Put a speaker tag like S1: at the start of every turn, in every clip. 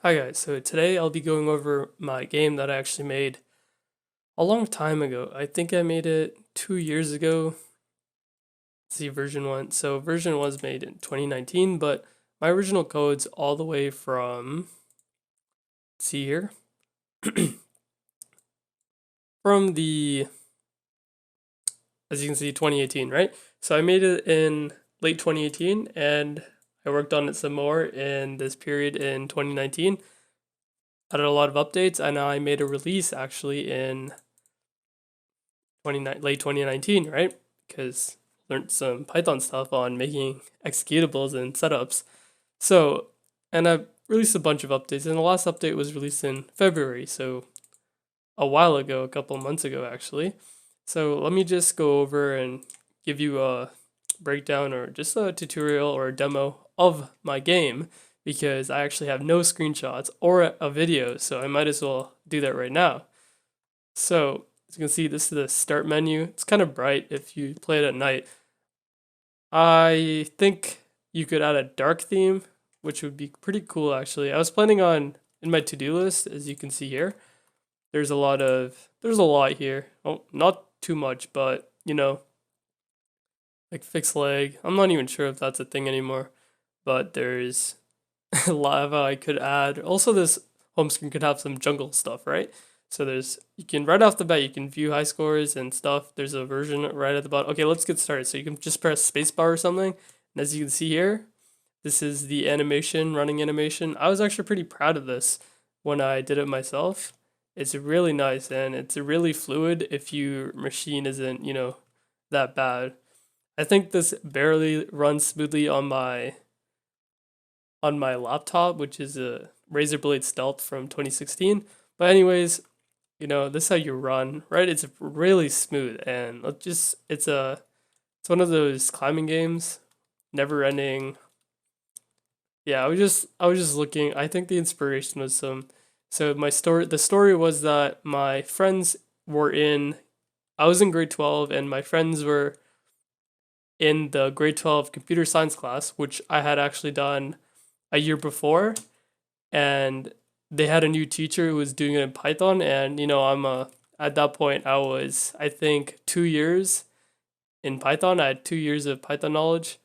S1: Hi guys, so today I'll be going over my game that I actually made a long time ago. I think I made it 2 years ago. Let's see version 1. So version 1 was made in 2019, but my original code's all the way from, let's see here, from the, as you can see, 2018, right? So I made it in late 2018 and I worked on it some more in this period in 2019. Added a lot of updates and I made a release actually in late 2019, right? Because learned some Python stuff on making executables and setups. So, and I released a bunch of updates, and the last update was released in February, so a while ago, a couple months ago actually. So let me just go over and give you a breakdown or just a tutorial or a demo of my game because I actually have no screenshots or a video, so I might as well do that right now. So as you can see, this is the start menu. It's kind of bright if you play it at night. I think you could add a dark theme, which would be pretty cool actually. I was planning on in my to-do list, as you can see here. There's a lot here. Oh, not too much, but like fixed leg. I'm not even sure if that's a thing anymore, but there's lava I could add. Also, this home screen could have some jungle stuff, right? So you can right off the bat, you can view high scores and stuff. There's a version right at the bottom. Okay, let's get started. So you can just press spacebar or something. And as you can see here, this is the running animation. I was actually pretty proud of this when I did it myself. It's really nice and it's really fluid if your machine isn't, that bad. I think this barely runs smoothly on my laptop, which is a Razer Blade Stealth from 2016. But anyways, this is how you run, right? It's really smooth and it's one of those climbing games, never ending. Yeah, I was just looking. I think the inspiration was the story was that my friends were in I was in grade 12 and my friends were in the grade 12 computer science class, which I had actually done a year before, and they had a new teacher who was doing it in Python, and at that point I was, I think, 2 years in Python. I had 2 years of Python knowledge.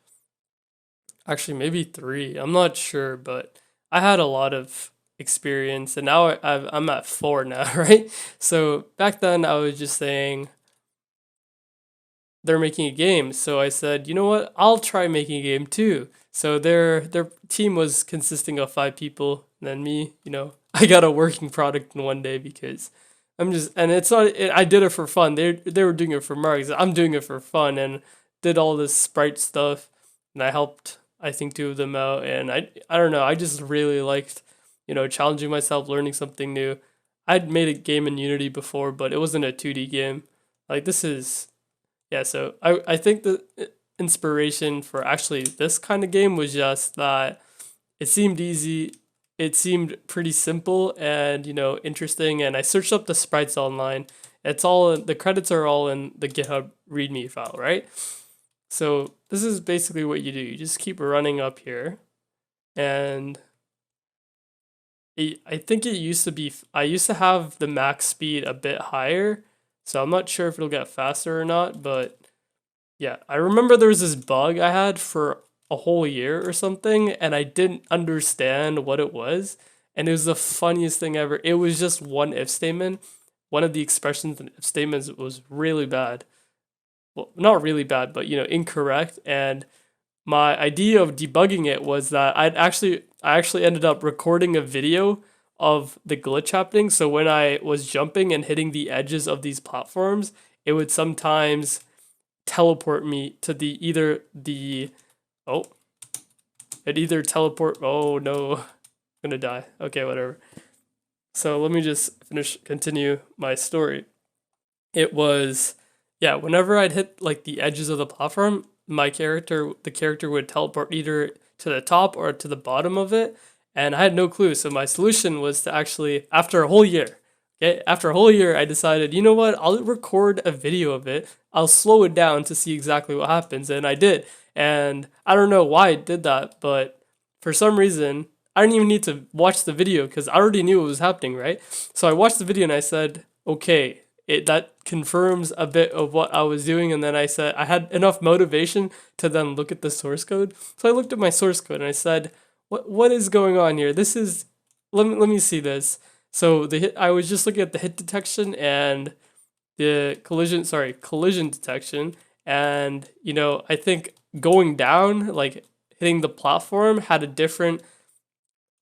S1: Actually, maybe three. I'm not sure, but I had a lot of experience, and now I'm at four now, right? So back then I was just saying they're making a game. So I said, you know what? I'll try making a game too. So their team was consisting of 5 people, and then me. I got a working product in one day because and it's not. I did it for fun. They were doing it for marks. I'm doing it for fun, and did all this sprite stuff, and I helped. I think two of them out, and I don't know. I just really liked, challenging myself, learning something new. I'd made a game in Unity before, but it wasn't a 2D game. Like this is yeah, so I think the inspiration for actually this kind of game was just that it seemed easy, it seemed pretty simple and interesting. And I searched up the sprites online. The credits are all in the GitHub README file, right? So this is basically what you do. You just keep running up here, and I think it used to be. I used to have the max speed a bit higher, so I'm not sure if it'll get faster or not, but yeah, I remember there was this bug I had for a whole year or something, and I didn't understand what it was. And it was the funniest thing ever. It was just one if statement. One of the expressions in if statements was really bad. Well, not really bad, but incorrect. And my idea of debugging it was that I actually ended up recording a video of the glitch happening. So when I was jumping and hitting the edges of these platforms, it would sometimes teleport me to oh it either teleport oh no, I'm gonna die. Okay, whatever. So let me just continue my story. It was, yeah, whenever I'd hit like the edges of the platform, the character would teleport either to the top or to the bottom of it, and I had no clue. So my solution was to actually, after a whole year, okay, after a whole year, I decided, you know what, I'll record a video of it. I'll slow it down to see exactly what happens, and I did. And I don't know why I did that, but for some reason, I didn't even need to watch the video because I already knew what was happening, right? So I watched the video and I said, okay, that confirms a bit of what I was doing. And then I said I had enough motivation to then look at the source code. So I looked at my source code and I said, what is going on here? This is let me see this. So I was just looking at the hit detection and the collision detection, and I think going down, like hitting the platform, had a different,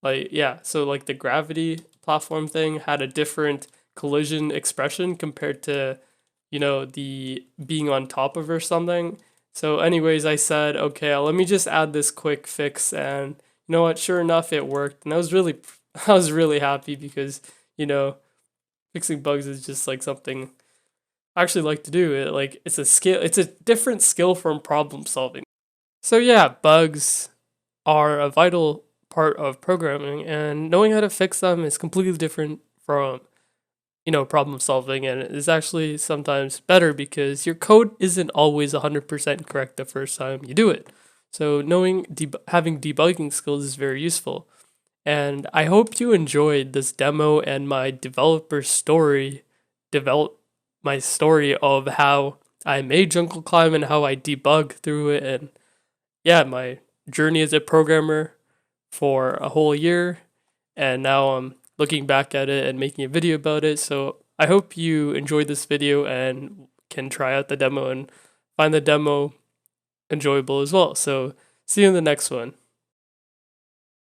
S1: like, yeah, so like the gravity platform thing had a different collision expression compared to the being on top of or something. So anyways, I said, okay, let me just add this quick fix, and you know what, sure enough, it worked. And I was really happy because you know fixing bugs is just like something I actually like to do. It's a skill, it's a different skill from problem solving. So yeah, bugs are a vital part of programming, and knowing how to fix them is completely different from problem solving, and it is actually sometimes better because your code isn't always 100% correct the first time you do it. So having debugging skills is very useful. And I hope you enjoyed this demo and my develop my story of how I made Jungle Climb and how I debug through it, and yeah, my journey as a programmer for a whole year, and now I'm looking back at it and making a video about it. So I hope you enjoyed this video and can try out the demo and find the demo enjoyable as well. So see you in the next one.